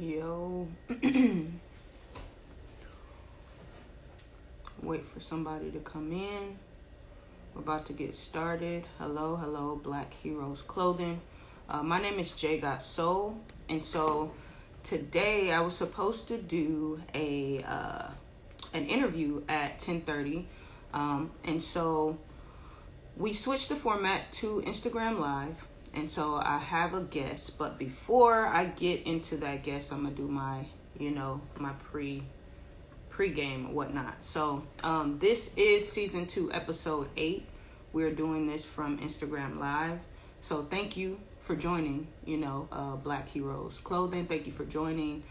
Yo, wait for somebody to come in. We're about to get started. Hello, hello, Black Heroes Clothing. My name is Jay Got Soul, and so today I was supposed to do an interview at 10:30, and so we switched the format to Instagram Live, and so I have a guest. But before I get into that guest, I'm gonna do my pre-game and whatnot. So this is season 2, episode 8. We're doing this from Instagram Live. So thank you for joining. Black Heroes Clothing. Thank you for joining.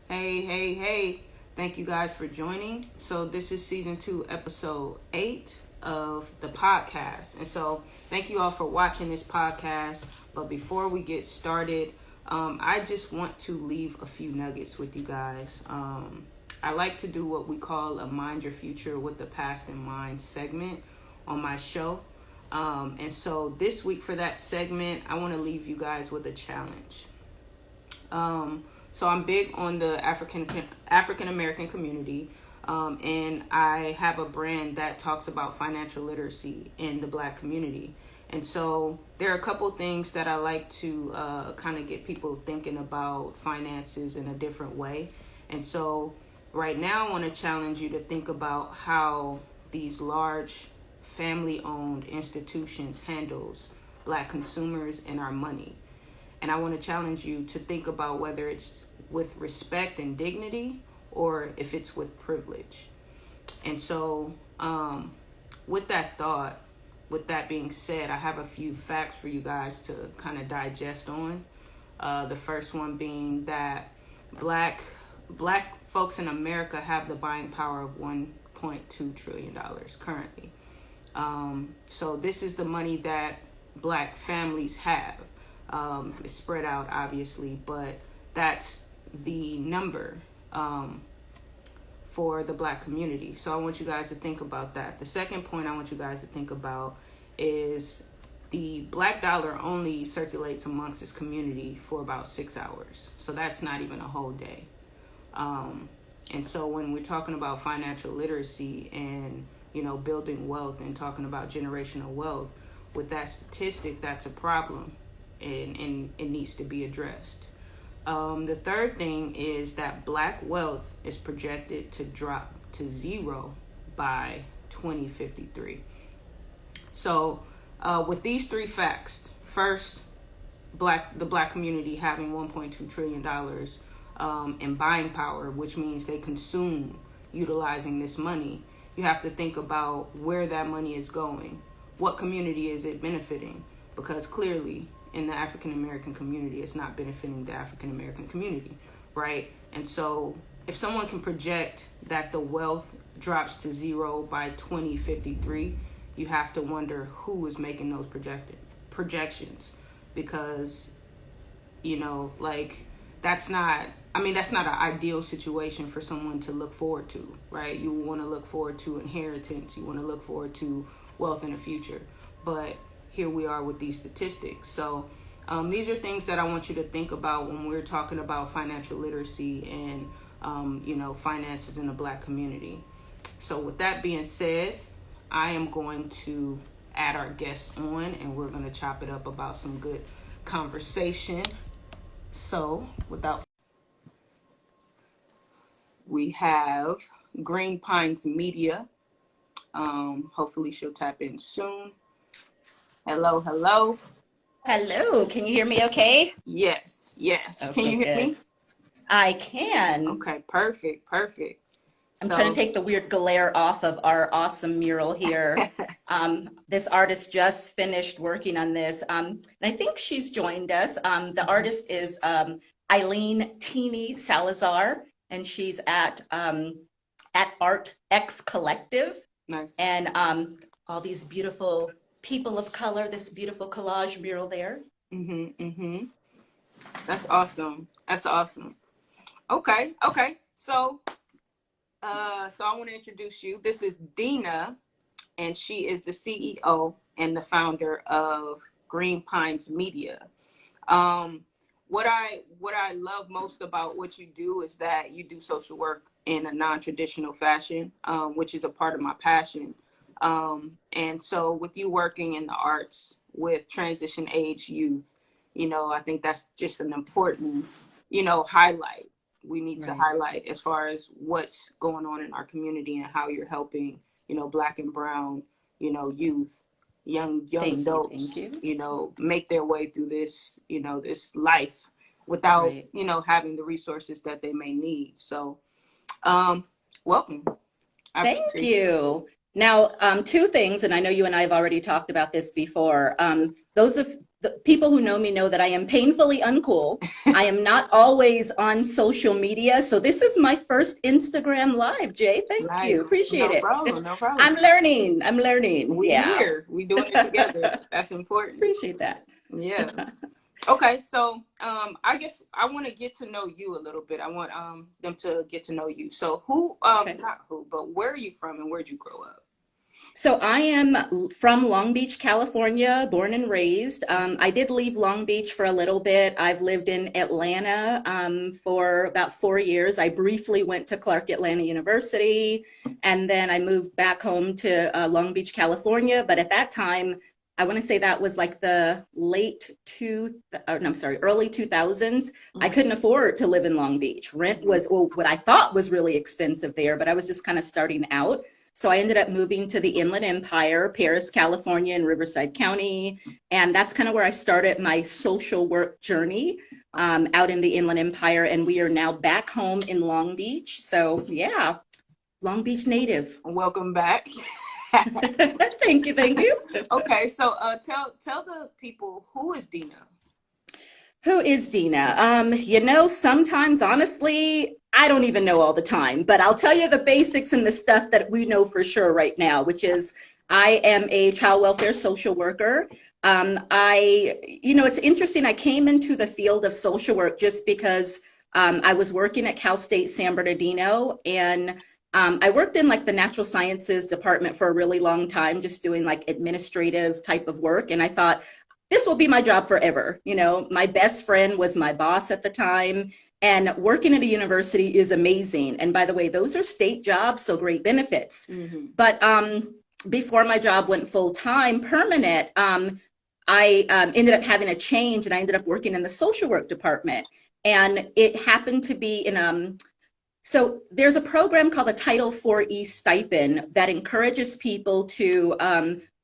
Hey. Thank you guys for joining. So this is season 2, episode 8 of the podcast. And so thank you all for watching this podcast. But before we get started, I just want to leave a few nuggets with you guys. I like to do what we call a Mind Your Future with the Past in Mind segment on my show. And so this week for that segment, I want to leave you guys with a challenge. So I'm big on the African American community, and I have a brand that talks about financial literacy in the Black community. And so there are a couple things that I like to kind of get people thinking about finances in a different way. And so right now I want to challenge you to think about how these large family-owned institutions handles Black consumers and our money. And I want to challenge you to think about whether it's with respect and dignity or if it's with privilege. And so with that being said, I have a few facts for you guys to kind of digest on. The first one being that black folks in America have the buying power of $1.2 trillion currently. So this is the money that Black families have. It's spread out, obviously, but that's the number for the Black community. So I want you guys to think about that. The second point I want you guys to think about is the Black dollar only circulates amongst its community for about 6 hours. So that's not even a whole day. And so when we're talking about financial literacy and, building wealth and talking about generational wealth, with that statistic, that's a problem and it needs to be addressed. The third thing is that Black wealth is projected to drop to zero by 2053. So with these three facts, first, the Black community having $1.2 trillion in buying power, which means they consume utilizing this money. You have to think about where that money is going. What community is it benefiting? Because clearly in the African American community, it's not benefiting the African American community, right? And so if someone can project that the wealth drops to zero by 2053, you have to wonder who is making those projections, because that's not an ideal situation for someone to look forward to, right? You want to look forward to inheritance, you want to look forward to wealth in the future, but here we are with these statistics. So these are things that I want you to think about when we're talking about financial literacy and finances in the Black community. So with that being said, I am going to add our guest on, and we're going to chop it up about some good conversation. So we have Green Pines Media. Hopefully she'll tap in soon. Hello. Hello, can you hear me okay? Yes. Okay, Can you hear good. me? I can. Okay, perfect. I'm trying to So, take the weird glare off of our awesome mural here. This artist just finished working on this. And I think she's joined us. The artist is Eileen Teeny Salazar, and she's at Art X Collective. nice. And all these beautiful people of color, this beautiful collage mural there. That's awesome. Okay. So I want to introduce you. This is Dina, and she is the CEO and the founder of Green Pines Media. Um, what I love most about what you do is that you do social work in a non-traditional fashion, which is a part of my passion. And so with you working in the arts with transition age youth, I think that's just an important, highlight. We need to Right. highlight as far as what's going on in our community and how you're helping, Black and brown, youth, young Thank you. Thank adults, you. make their way through this, this life without, Right. having the resources that they may need. So, um, welcome. I Thank appreciate you. you. Now, two things, and I know you and I have already talked about this before. Those of the people who know me know that I am painfully uncool. I am not always on social media, so this is my first Instagram live, Jay. Thank you. Nice. Appreciate No it. problem. No problem. I'm learning. I'm learning. We Yeah. here. We doing it together. That's important. Appreciate that. Yeah. Okay. So, I guess I want to get to know you a little bit. I want them to get to know you. So, Okay. not who, but where are you from and where'd you grow up? So I am from Long Beach, California, born and raised. I did leave Long Beach for a little bit. I've lived in Atlanta for about 4 years. I briefly went to Clark Atlanta University, and then I moved back home to Long Beach, California. But at that time, I want to say that was like the no, I'm sorry, early 2000s. I Mhm. couldn't afford to live in Long Beach. Rent was, well, what I thought was really expensive there, but I was just kind of starting out. So I ended up moving to the Inland Empire, Paris, California, and Riverside County. And that's kind of where I started my social work journey out in the Inland Empire. And we are now back home in Long Beach. So yeah, Long Beach native. Welcome back. Thank you, thank you. Okay, so tell the people, who is Dina? Who is Dina? Sometimes honestly, I don't even know all the time, but I'll tell you the basics and the stuff that we know for sure right now, which is I am a child welfare social worker. It's interesting. I came into the field of social work just because I was working at Cal State San Bernardino, and I worked in like the natural sciences department for a really long time, just doing like administrative type of work. And I thought, this will be my job forever. My best friend was my boss at the time, and working at a university is amazing. And by the way, those are state jobs, so great benefits. Mm-hmm. But before my job went full time, permanent, I ended up having a change, and I ended up working in the social work department. And it happened to be in so there's a program called the Title IV stipend that encourages people to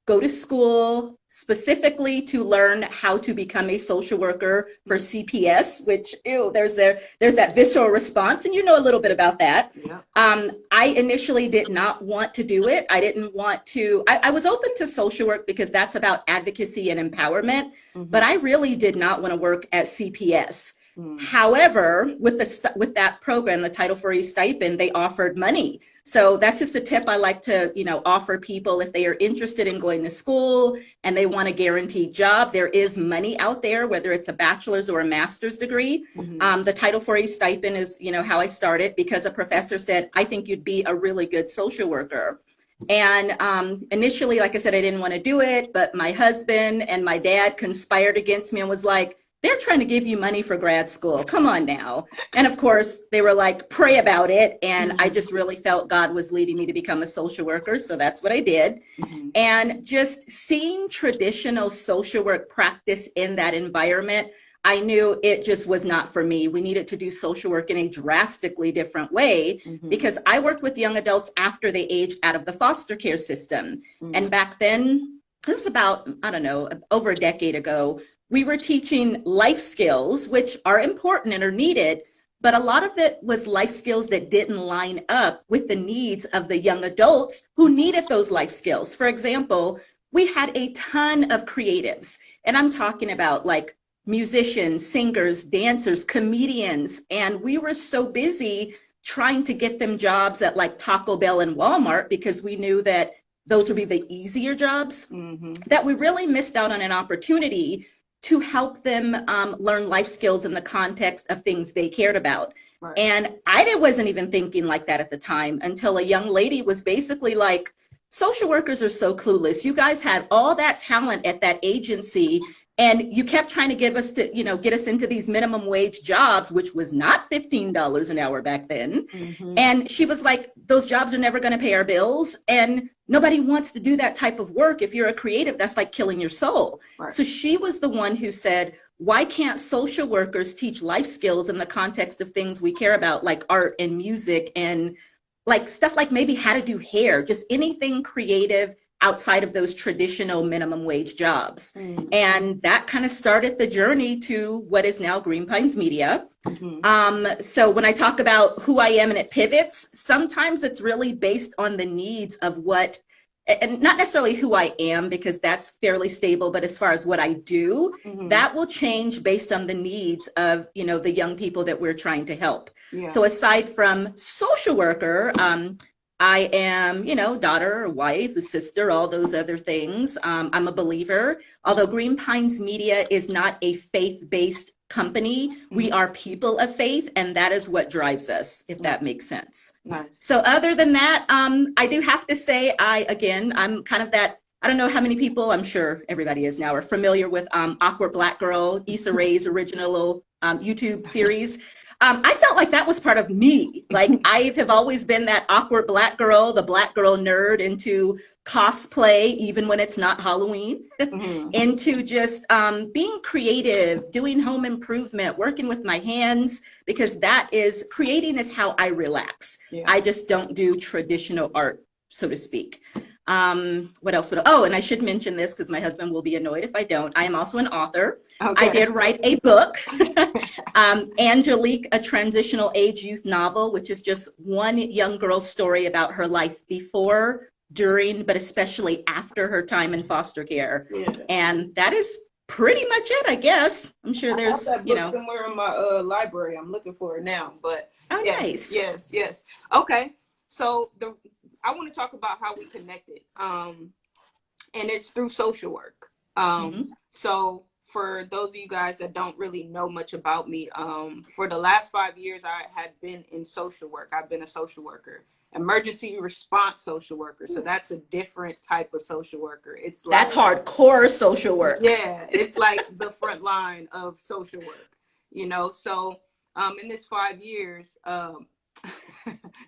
go to school specifically to learn how to become a social worker for CPS, which, there's that visceral response, and you know a little bit about that. Yeah. I initially did not want to do it. I didn't want to, I was open to social work because that's about advocacy and empowerment, Mm-hmm. but I really did not want to work at CPS. Mm-hmm. However, with that program, the Title IV stipend, they offered money. So that's just a tip I like to, offer people if they are interested in going to school and they want a guaranteed job. There is money out there, whether it's a bachelor's or a master's degree. Mm-hmm. The Title IV stipend is, how I started because a professor said, I think you'd be a really good social worker. And initially, like I said, I didn't want to do it, but my husband and my dad conspired against me and was like, they're trying to give you money for grad school. Come on now. And of course, they were like, pray about it. And I just really felt God was leading me to become a social worker. So that's what I did. Mm-hmm. And just seeing traditional social work practice in that environment, I knew it just was not for me. We needed to do social work in a drastically different way Mm-hmm. because I worked with young adults after they aged out of the foster care system. Mm-hmm. And back then, this is about, I don't know, over a decade ago, we were teaching life skills, which are important and are needed, but a lot of it was life skills that didn't line up with the needs of the young adults who needed those life skills. For example, we had a ton of creatives, and I'm talking about like musicians, singers, dancers, comedians, and we were so busy trying to get them jobs at like Taco Bell and Walmart because we knew that those would be the easier jobs, Mm-hmm. that we really missed out on an opportunity to help them learn life skills in the context of things they cared about. Right. And I wasn't even thinking like that at the time until a young lady was basically like, social workers are so clueless. You guys had all that talent at that agency, and you kept trying to give us to, get us into these minimum wage jobs, which was not $15 an hour back then. Mm-hmm. And she was like, those jobs are never going to pay our bills. And nobody wants to do that type of work. If you're a creative, that's like killing your soul. Right. So she was the one who said, why can't social workers teach life skills in the context of things we care about, like art and music and like stuff like maybe how to do hair, just anything creative outside of those traditional minimum wage jobs. Mm-hmm. And that kind of started the journey to what is now Green Pines Media. Mm-hmm. So when I talk about who I am and it pivots, sometimes it's really based on the needs of what, and not necessarily who I am, because that's fairly stable, but as far as what I do, Mm-hmm. that will change based on the needs of, the young people that we're trying to help. Yeah. So aside from social worker, I am, daughter, wife, sister, all those other things. I'm a believer. Although Green Pines Media is not a faith-based company, we are people of faith, and that is what drives us, if that makes sense. Nice. So other than that, I do have to say, I'm kind of that, I don't know how many people, I'm sure everybody is now, are familiar with Awkward Black Girl, Issa Rae's original YouTube series. I felt like that was part of me. Like I have always been that awkward Black girl, the Black girl nerd into cosplay, even when it's not Halloween, Mm-hmm. into just being creative, doing home improvement, working with my hands, because creating is how I relax. Yeah. I just don't do traditional art, so to speak. What else oh, and I should mention this because my husband will be annoyed if I don't. I am also an author. Okay. I did write a book, Angelique, a transitional age youth novel, which is just one young girl's story about her life before, during, but especially after her time in foster care. Yeah. And that is pretty much it, I guess. I'm sure there's, I have that book somewhere in my library. I'm looking for it now, but oh, yes, nice. yes. Okay. So I want to talk about how we connected. And it's through social work. So for those of you guys that don't really know much about me, for the last 5 years, I had been in social work. I've been a social worker, emergency response social worker. So that's a different type of social worker. It's like, that's hardcore social work. Yeah, it's like the front line of social work, So in this 5 years,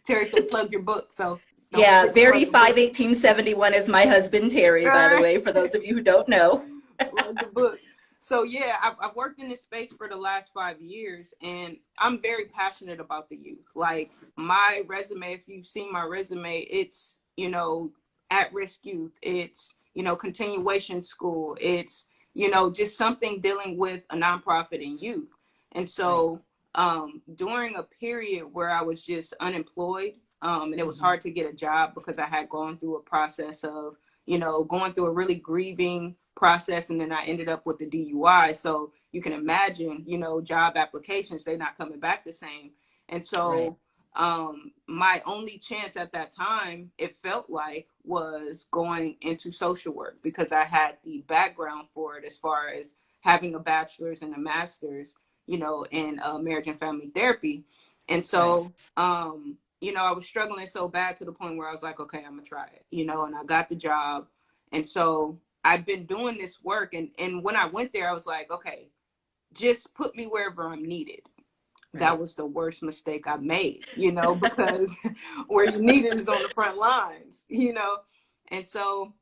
Terry said plug your book. So yeah, Verity 51871 is my husband Terry, by the way, for those of you who don't know. Plug the book. So yeah, I've worked in this space for the last 5 years, and I'm very passionate about the youth. Like my resume, if you've seen my resume, it's at-risk youth, it's continuation school, it's just something dealing with a nonprofit and youth. And so during a period where I was just unemployed, and it was hard to get a job because I had gone through a process of going through a really grieving process, and then I ended up with the DUI. So you can imagine, job applications, they're not coming back the same. And so my only chance at that time, it felt like, was going into social work because I had the background for it as far as having a bachelor's and a master's, in marriage and family therapy. And so, I was struggling so bad to the point where I was like, okay, I'm gonna try it, and I got the job. And so I've been doing this work. And when I went there, I was like, okay, just put me wherever I'm needed. That was the worst mistake I made, because where you needed is on the front lines, And so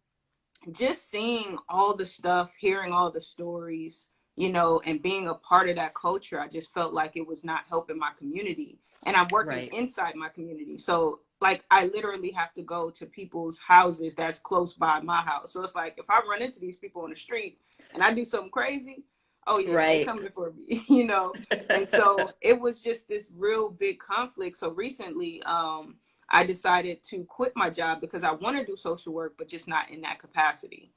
just seeing all the stuff, hearing all the stories, and being a part of that culture, I just felt like it was not helping my community. And I'm working inside my community. So like I literally have to go to people's houses that's close by my house. So it's like if I run into these people on the street and I do something crazy, oh yeah, they're coming for me, And so it was just this real big conflict. So recently, I decided to quit my job because I want to do social work, but just not in that capacity,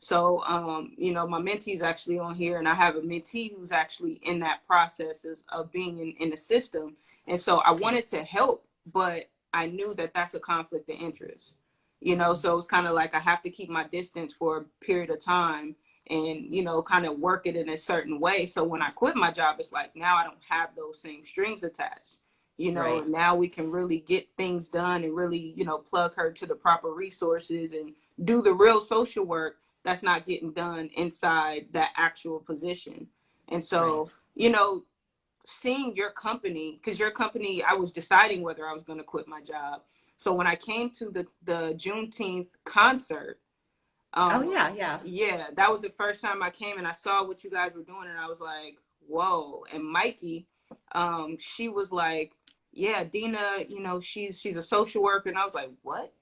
So, my mentee is actually on here, and I have a mentee who's actually in that process of being in the system. And so I wanted to help, but I knew that that's a conflict of interest, so it's kind of like I have to keep my distance for a period of time and, kind of work it in a certain way. So when I quit my job, it's like now I don't have those same strings attached, you know, Right. and now we can really get things done and really, you know, plug her to the proper resources and do the real social work that's not getting done inside that actual position. And Right. so, you know, seeing your company, because your company, I was deciding whether I was going to quit my job. So when I came to the Juneteenth concert, Oh um, yeah, yeah. yeah, that was the first time I came and I saw what you guys were doing, and I was like, whoa. And Mikey, she was like, yeah, Dina, you know, she's a social worker, and I was like, what?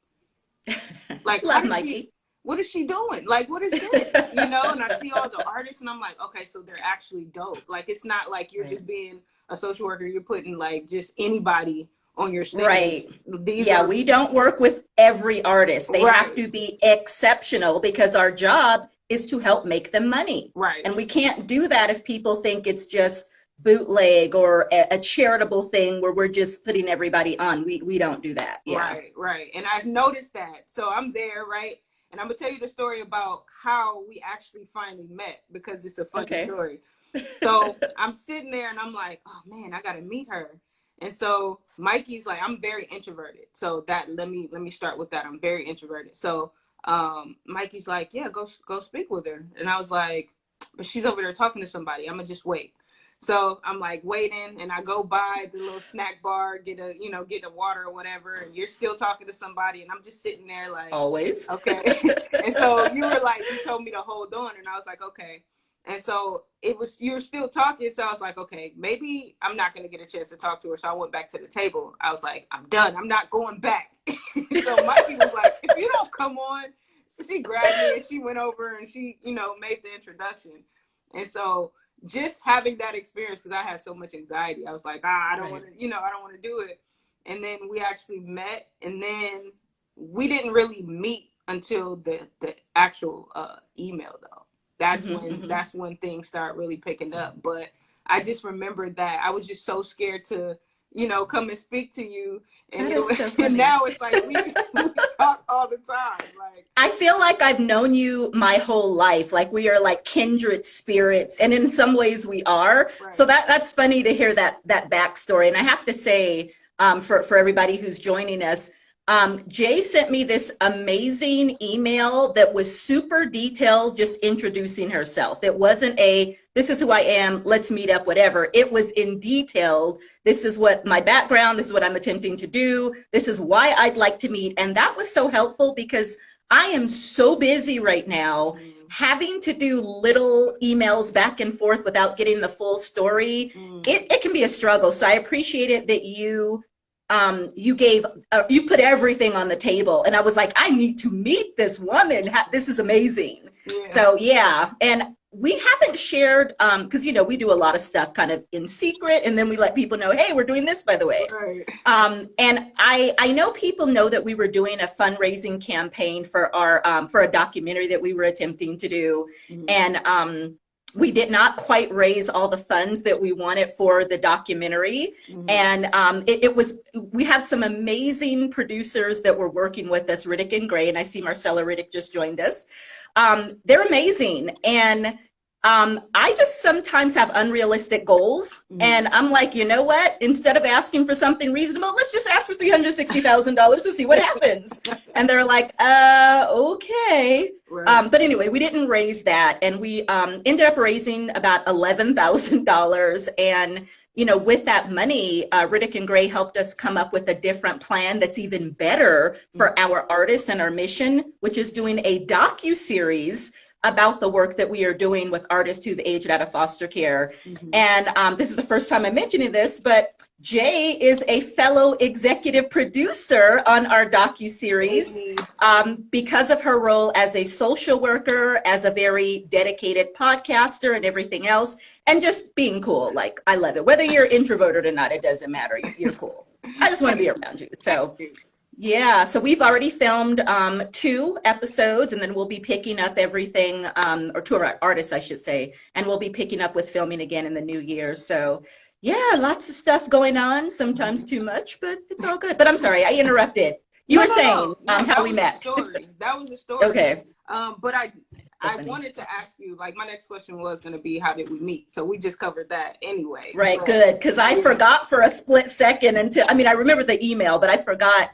Like, how Love does she? Mikey. What is she doing? Like, what is this? You know? And I see all the artists, and I'm like, okay, so they're actually dope. Like, it's not like you're Right. just being a social worker. You're putting like just anybody on your stage. Right. These Yeah, are we don't work with every artist. They have right, to be exceptional because our job is to help make them money. right. And we can't do that if people think it's just bootleg or a charitable thing where we're just putting everybody on. We don't do that. Yeah. Right, right. And I've noticed that. So I'm there, right? And I'm gonna tell you the story about how we actually finally met because it's a funny Okay. story. So I'm sitting there and I'm like, oh man, I gotta meet her. And so Mikey's like, I'm very introverted. So that let me start with that. I'm very introverted. So Mikey's like, yeah, go speak with her. And I was like, but she's over there talking to somebody. I'm gonna just wait. So I'm like waiting, and I go by the little snack bar, get a water or whatever, and you're still talking to somebody, and I'm just sitting there like, Always. okay. And so you were like, you told me to hold on, and I was like, okay. And so you were still talking, so I was like, okay, maybe I'm not gonna get a chance to talk to her. So I went back to the table. I was like, I'm done. I'm not going back. So Mikey was like, if you don't come on, so she grabbed me and she went over and she, made the introduction. And so just having that experience, because I had so much anxiety, I was like, I don't Right. want to, I don't want to do it. And then we actually met, and then we didn't really meet until the actual email though. That's when things start really picking up. But I just remembered that I was just so scared to, come and speak to you, and That is so and funny. now it's like we talk all the time. Like, I feel like I've known you my whole life. Like we are like kindred spirits, and in some ways we are. So right. that's funny to hear that backstory. And I have to say, for everybody who's joining us, Jay sent me this amazing email that was super detailed, just introducing herself. It wasn't this is who I am, let's meet up, whatever. It was in detailed. This is what my background, this is what I'm attempting to do. This is why I'd like to meet. And that was so helpful because I am so busy right now, having to do little emails back and forth without getting the full story. It can be a struggle. So I appreciate it that you you put everything on the table, and I was like, I need to meet this woman. This is amazing. Yeah. So yeah, and we haven't shared because we do a lot of stuff kind of in secret, and then we let people know, hey, we're doing this, by the way. Right. And I know people know that we were doing a fundraising campaign for for a documentary that we were attempting to do, and we did not quite raise all the funds that we wanted for the documentary. And we have some amazing producers that were working with us, Riddick and Gray, and I see Marcella Riddick just joined us. They're amazing. And I just sometimes have unrealistic goals. And I'm like, you know what? Instead of asking for something reasonable, let's just ask for $360,000 to see what happens. And they're like, okay. Right. But anyway, we didn't raise that. And we ended up raising about $11,000. And, with that money, Riddick and Gray helped us come up with a different plan that's even better for our artists and our mission, which is doing a docu-series about the work that we are doing with artists who've aged out of foster care. And this is the first time I'm mentioning this, but Jay is a fellow executive producer on our docu-series because of her role as a social worker, as a very dedicated podcaster and everything else, and just being cool. Like, I love it. Whether you're introverted or not, it doesn't matter. You're cool. I just want to be around you. So yeah, so we've already filmed 2 episodes, and then we'll be picking up everything, or 2 of our artists, I should say, and we'll be picking up with filming again in the new year. So yeah, lots of stuff going on, sometimes too much, but it's all good. But I'm sorry, I interrupted. You were saying how we met. That was the story. Okay. But I Stephanie. wanted to ask you, like, my next question was going to be, how did we meet? So we just covered that anyway. Right, But, good. Because I yeah. forgot for a split second until, I mean, I remember the email, but I forgot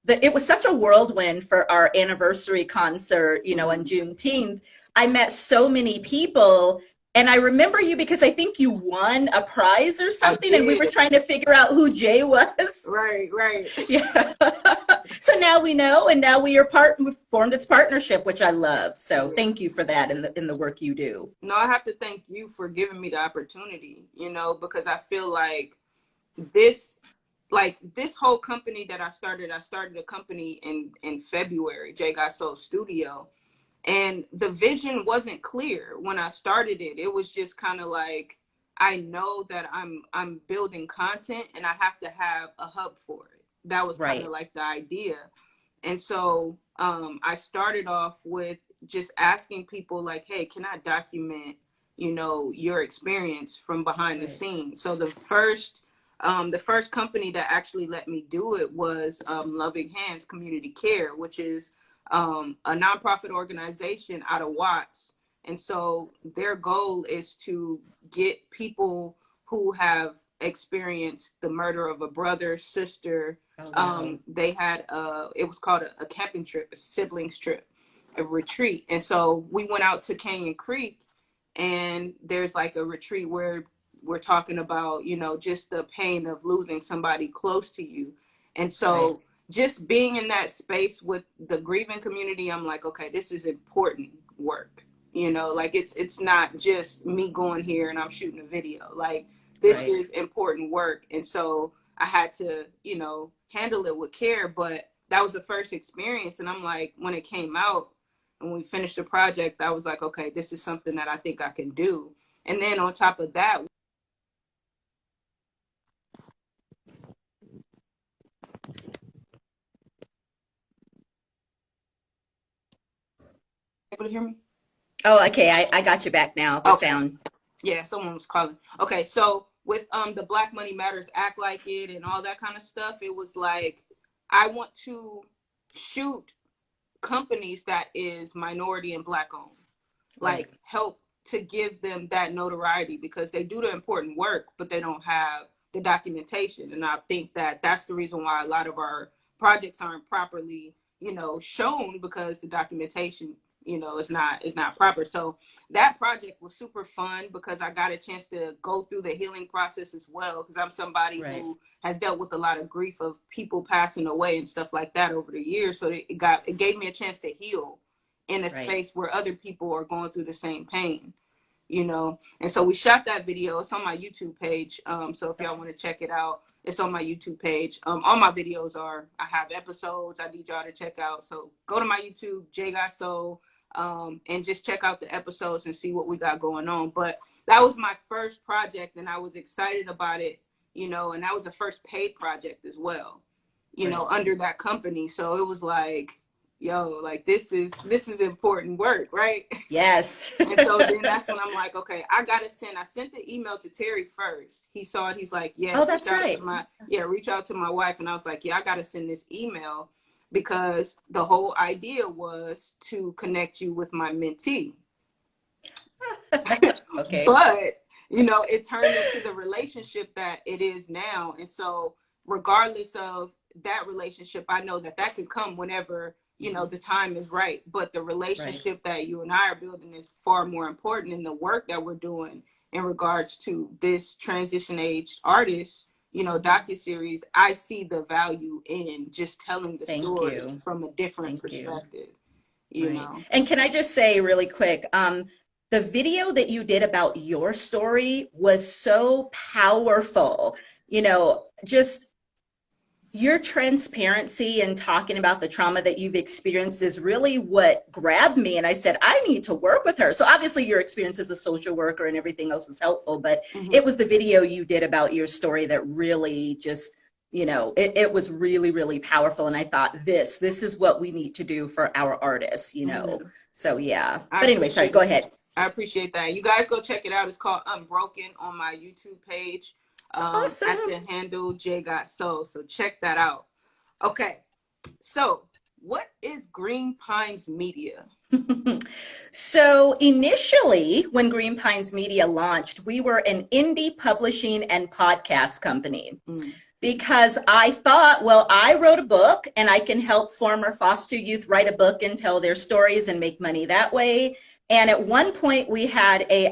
that it was such a whirlwind for our anniversary concert, you know, on Mhm. Juneteenth. I met so many people. And I remember you because I think you won a prize or I something, and we were did. trying to figure out who Jay was. Right, right. Yeah. So now we know, and now we've formed its partnership, which I love. So Yeah. thank you for that in the work you do. No, I have to thank you for giving me the opportunity, because I feel like this this whole company that I started a company in February, Jay Got Soul Studio. And the vision wasn't clear when I started it. It was just kind of like, I know that I'm building content and I have to have a hub for it. That was kind of Right. like the idea. And so I started off with just asking people like, hey, can I document, your experience from behind the Right. scenes? So the first company that actually let me do it was Loving Hands Community Care, which is a nonprofit organization out of Watts. And so their goal is to get people who have experienced the murder of a brother, sister. Oh, wow. They had it was called a camping trip, a siblings trip, a retreat. And so we went out to Canyon Creek, and there's like a retreat where we're talking about, just the pain of losing somebody close to you. And Right. so just being in that space with the grieving community, I'm like, okay, this is important work. Like it's not just me going here and I'm shooting a video. Like this Right. is important work. And so I had to, handle it with care. But that was the first experience. And I'm like, when it came out and we finished the project, I was like, okay, this is something that I think I can do. And then on top of that, able to hear me? Oh, okay. I got you back now, the Okay. sound. Yeah, someone was calling. Okay, so with the Black Money Matters Act Like It and all that kind of stuff, it was like I want to shoot companies that is minority and black owned. Right. Like help to give them that notoriety because they do the important work, but they don't have the documentation. And I think that that's the reason why a lot of our projects aren't properly, shown because the documentation, is not proper. So that project was super fun because I got a chance to go through the healing process as well. Because I'm somebody Right. who has dealt with a lot of grief of people passing away and stuff like that over the years. So it gave me a chance to heal in a Right. space where other people are going through the same pain. And so we shot that video. It's on my YouTube page. So if y'all want to check it out, it's on my YouTube page. All my videos I have episodes I need y'all to check out. So go to my YouTube, Jay Got Soul, and just check out the episodes and see what we got going on. But that was my first project and I was excited about it, and that was the first paid project as well, Right. under that company. So it was like, yo, like this is important work, right? Yes. And so then that's when I'm like, okay, I sent the email to Terry first. He saw it. He's like, yeah, Oh, that's right. reach out to my wife. And I was like, yeah, I got to send this email because the whole idea was to connect you with my mentee. Okay. But, it turned into the relationship that it is now. And so regardless of that relationship, I know that could come whenever, the time is right. But the Right. relationship that you and I are building is far more important in the work that we're doing in regards to this transition age artist, docuseries. I see the value in just telling the Thank story you. from a different Thank you. perspective, Right. And can I just say really quick, the video that you did about your story was so powerful. Just your transparency and talking about the trauma that you've experienced is really what grabbed me. And I said, I need to work with her. So obviously your experience as a social worker and everything else is helpful, but Mhm. it was the video you did about your story that really just, it was really, really powerful. And I thought this is what we need to do for our artists. Mhm. So yeah. I But anyway, sorry, appreciate go ahead. I appreciate that. You guys go check it out. It's called Unbroken on my YouTube page, It's at the awesome. handle J Got Soul. So check that out. Okay. So what is Green Pines Media? So initially, when Green Pines Media launched, we were an indie publishing and podcast company. Because I thought, well, I wrote a book and I can help former foster youth write a book and tell their stories and make money that way. And at one point we had a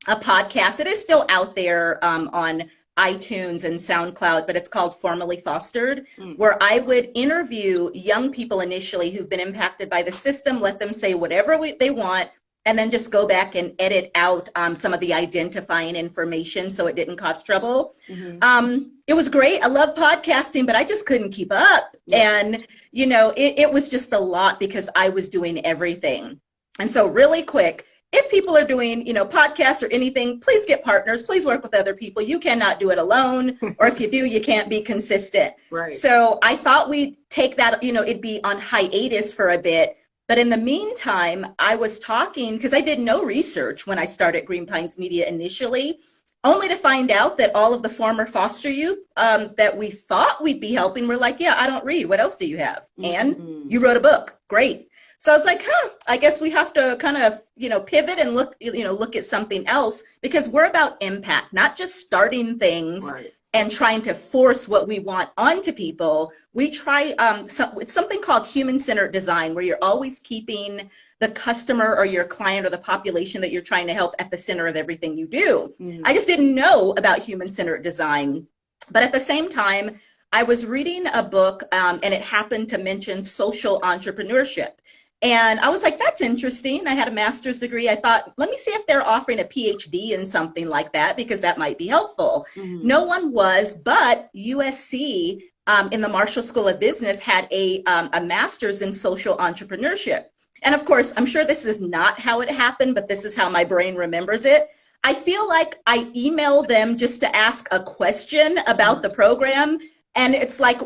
podcast. It is still out there on iTunes and SoundCloud, but it's called Formerly Fostered, where I would interview young people initially who've been impacted by the system, let them say whatever they want, and then just go back and edit out some of the identifying information so it didn't cause trouble. It was great. I love podcasting, but I just couldn't keep up. And, you know, it was just a lot because I was doing everything. And so really quick, if people are doing, you know, podcasts or anything, please get partners. Please work with other people. You cannot do it alone. Or if you do, you can't be consistent. Right. So I thought we'd take that, you know, it'd be on hiatus for a bit. But in the meantime, I was talking, because I did no research when I started Green Pines Media initially, only to find out that all of the former foster youth that we thought we'd be helping were like, yeah, I don't read. What else do you have? And you wrote a book. Great. So I was like, I guess we have to kind of, you know, pivot and look at something else, because we're about impact, not just starting things. Right. And trying to force what we want onto people. We try it's something called human-centered design, where you're always keeping the customer or your client or the population that you're trying to help at the center of everything you do. I just didn't know about human-centered design. But at the same time, I was reading a book and it happened to mention social entrepreneurship. And I was like, that's interesting. I had a master's degree. I thought, let me see if they're offering a PhD in something like that, because that might be helpful. No one was, but USC in the Marshall School of Business had a master's in social entrepreneurship. And of course, I'm sure this is not how it happened, but this is how my brain remembers it. I feel like I emailed them just to ask a question about the program. And it's like,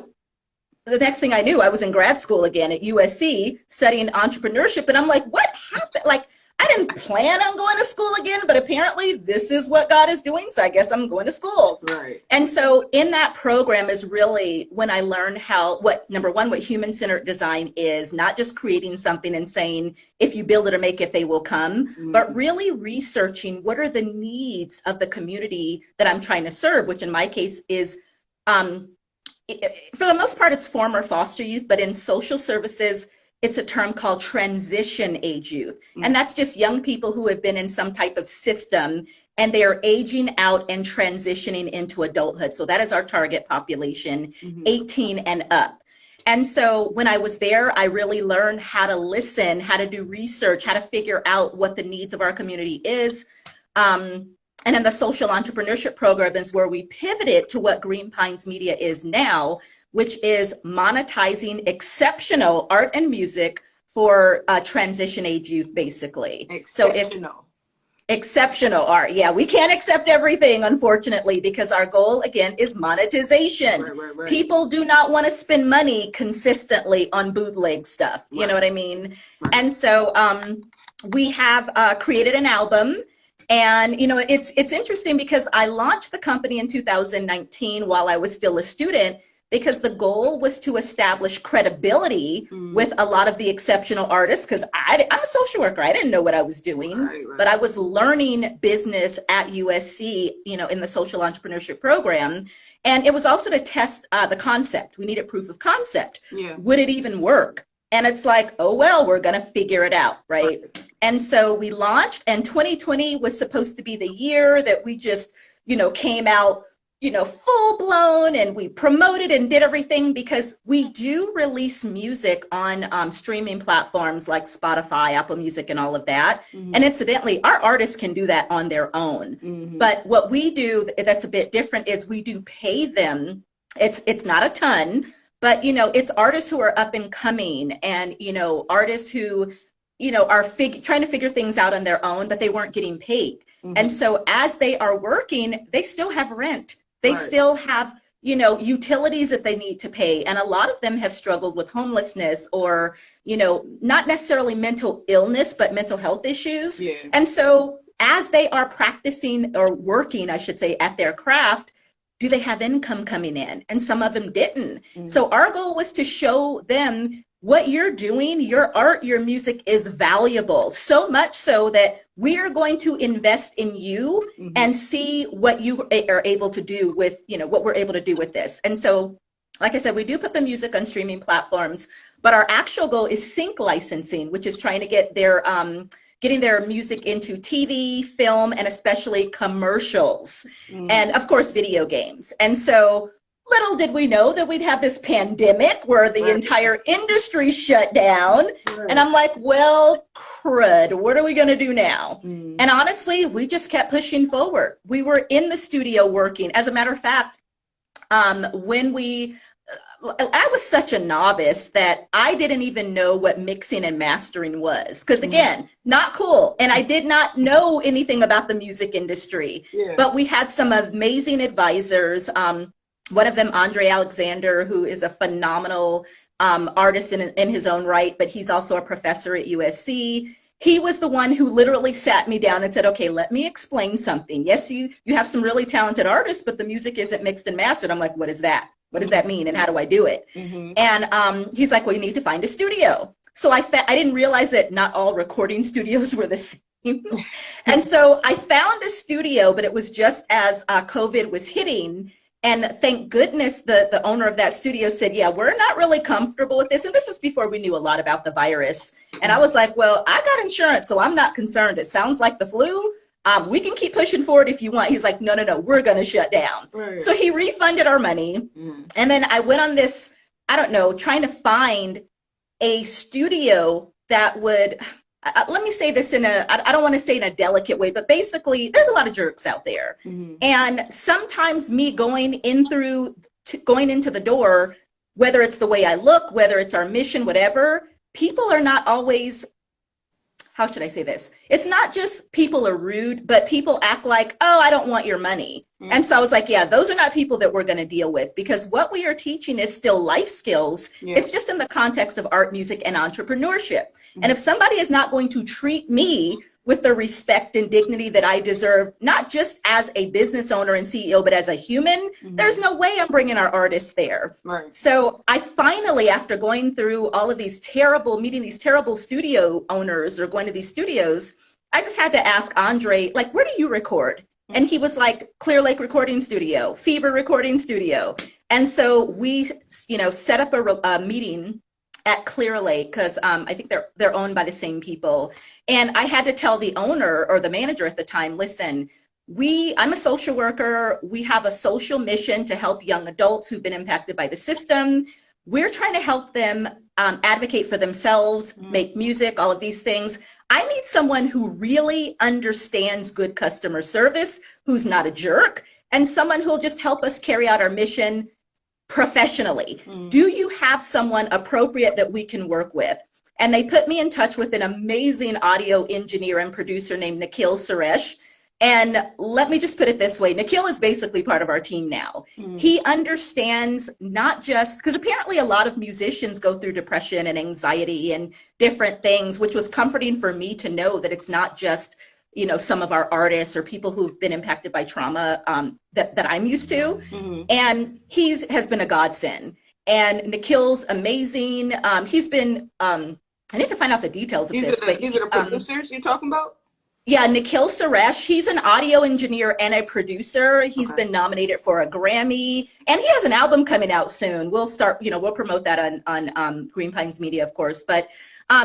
the next thing I knew, I was in grad school again at USC studying entrepreneurship. And I'm like, what happened? Like, I didn't plan on going to school again, but apparently this is what God is doing. So I guess I'm going to school. Right. And so in that program is really when I learned number one, what human-centered design is, not just creating something and saying, if you build it or make it, they will come, but really researching what are the needs of the community that I'm trying to serve, which in my case is, for the most part, it's former foster youth, but in social services, it's a term called transition age youth. And that's just young people who have been in some type of system and they are aging out and transitioning into adulthood. So that is our target population, 18 and up. And so when I was there, I really learned how to listen, how to do research, how to figure out what the needs of our community is. And in the social entrepreneurship program is where we pivoted to what Green Pines Media is now, which is monetizing exceptional art and music for transition age youth, basically. Exceptional art. Yeah, we can't accept everything, unfortunately, because our goal, again, is monetization. Right. People do not want to spend money consistently on bootleg stuff. You know what I mean? Right. And so we have created an album. And, you know, it's interesting because I launched the company in 2019 while I was still a student, because the goal was to establish credibility with a lot of the exceptional artists, because I'm a social worker. I didn't know what I was doing, but I was learning business at USC, you know, in the social entrepreneurship program. And it was also to test the concept. We needed proof of concept. Yeah. Would it even work? And it's like, oh, well, we're going to figure it out, right? And so we launched, and 2020 was supposed to be the year that we just, you know, came out, you know, full blown, and we promoted and did everything, because we do release music on streaming platforms like Spotify, Apple Music, and all of that. And incidentally, our artists can do that on their own. But what we do that's a bit different is we do pay them. It's not a ton. But, you know, it's artists who are up and coming, and, you know, artists who, you know, are trying to figure things out on their own, but they weren't getting paid. And so as they are working, they still have rent. They still have, you know, utilities that they need to pay. And a lot of them have struggled with homelessness or, you know, not necessarily mental illness, but mental health issues. Yeah. And so as they are practicing or working, I should say, at their craft, do they have income coming in? And some of them didn't. So our goal was to show them what you're doing, your art, your music is valuable, so much so that we are going to invest in you and see what you are able to do with, what we're able to do with this. And so, like I said, we do put the music on streaming platforms, but our actual goal is sync licensing, which is trying to get getting their music into TV, film, and especially commercials, and of course, video games. And so little did we know that we'd have this pandemic where the entire industry shut down. And I'm like, well, crud, what are we going to do now? And honestly, we just kept pushing forward. We were in the studio working. As a matter of fact, I was such a novice that I didn't even know what mixing and mastering was. Because again, not cool. And I did not know anything about the music industry. But we had some amazing advisors. One of them, Andre Alexander, who is a phenomenal artist in his own right, but he's also a professor at USC. He was the one who literally sat me down and said, okay, let me explain something. Yes, you have some really talented artists, but the music isn't mixed and mastered. I'm like, what is that? What does that mean? And how do I do it? And he's like, well, you need to find a studio. So I didn't realize that not all recording studios were the same. And so I found a studio, but it was just as COVID was hitting. And thank goodness the owner of that studio said, yeah, we're not really comfortable with this. And this is before we knew a lot about the virus. And I was like, well, I got insurance, so I'm not concerned. It sounds like the flu. We can keep pushing forward if you want. He's like, no, we're going to shut down. So he refunded our money. And then I went on this, I don't know, trying to find a studio that would, let me say this I don't want to say in a delicate way, but basically there's a lot of jerks out there. And sometimes me going into the door, whether it's the way I look, whether it's our mission, whatever, people are not always, how should I say this? It's not just people are rude, but people act like, oh, I don't want your money. And so I was like, yeah, those are not people that we're going to deal with, because what we are teaching is still life skills. It's just in the context of art, music, and entrepreneurship. And if somebody is not going to treat me with the respect and dignity that I deserve, not just as a business owner and CEO, but as a human, there's no way I'm bringing our artists there. So I finally, after going through all of meeting these terrible studio owners or going to these studios, I just had to ask Andre, like, where do you record? And he was like, Clear Lake Recording Studio, Fever Recording Studio. And so we, set up a meeting at Clear Lake, because I think they're owned by the same people. And I had to tell the owner or the manager at the time, listen, I'm a social worker. We have a social mission to help young adults who've been impacted by the system. We're trying to help them advocate for themselves, make music, all of these things. I need someone who really understands good customer service, who's not a jerk, and someone who'll just help us carry out our mission professionally. Do you have someone appropriate that we can work with? And they put me in touch with an amazing audio engineer and producer named Nikhil Suresh. And let me just put it this way. Nikhil is basically part of our team now. He understands not just, because apparently a lot of musicians go through depression and anxiety and different things, which was comforting for me to know that it's not just, some of our artists or people who've been impacted by trauma that I'm used to. And has been a godsend. And Nikhil's amazing. He's been, I need to find out the details of this. These are the producers you're talking about? Yeah, Nikhil Suresh, he's an audio engineer and a producer. He's been nominated for a Grammy, and he has an album coming out soon. We'll promote that on Green Pines Media, of course. But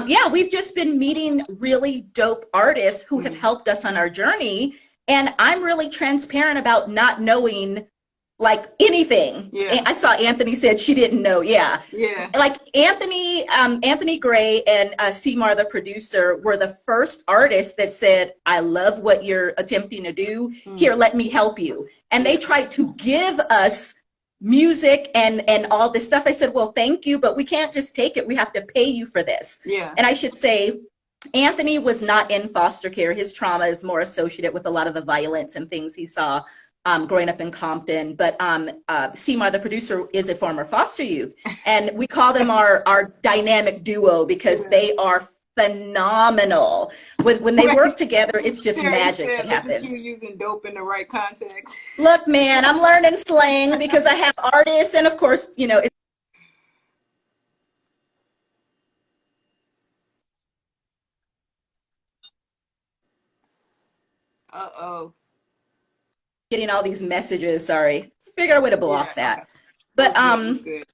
yeah, we've just been meeting really dope artists who have helped us on our journey. And I'm really transparent about not knowing like anything. I saw Anthony said she didn't know. Like Anthony Gray and Seymour, the producer, were the first artists that said, I love what you're attempting to do. Here, let me help you. And they tried to give us music and all this stuff. I said, well, thank you, but we can't just take it. We have to pay you for this. And I should say, Anthony was not in foster care. His trauma is more associated with a lot of the violence and things he saw growing up in Compton. But Seymour, the producer, is a former foster youth. And we call them our dynamic duo because they are phenomenal. When they work together, it's just magic that happens. You're using dope in the right context. Look, man, I'm learning slang because I have artists. And of course, Uh-oh. Getting all these messages. Sorry. Figure out a way to Yeah, block okay. that. We're But good. We're good.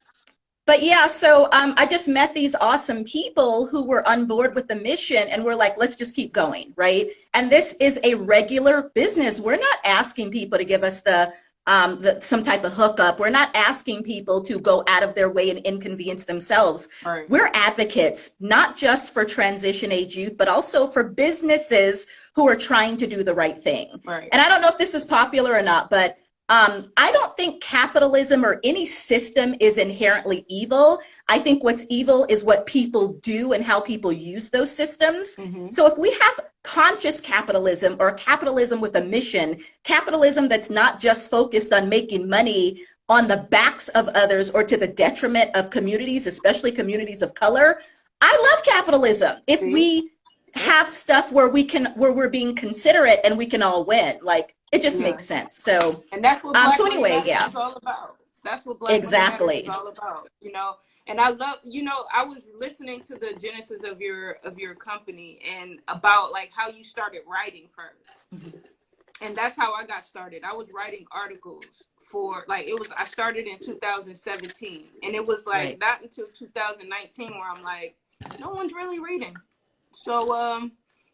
but yeah, so I just met these awesome people who were on board with the mission, and we're like, let's just keep going, right? And this is a regular business. We're not asking people to give us some type of hookup. We're not asking people to go out of their way and inconvenience themselves. Right. We're advocates, not just for transition age youth, but also for businesses who are trying to do the right thing. Right. And I don't know if this is popular or not, but I don't think capitalism or any system is inherently evil. I think what's evil is what people do and how people use those systems. Mm-hmm. So if we have conscious capitalism or capitalism with a mission, capitalism that's not just focused on making money on the backs of others or to the detriment of communities, especially communities of color, I love capitalism. If we have stuff where we're being considerate and we can all win, like it just makes sense. So, and that's what Black so Lives anyway, Matter yeah, is all about. That's what Black Lives Matter is all about, you know. And I love, you know, I was listening to the genesis of your company and about like how you started writing first. Mm-hmm. And that's how I got started. I was writing articles for like I started in 2017, and it was like not until 2019 where I'm like, no one's really reading. So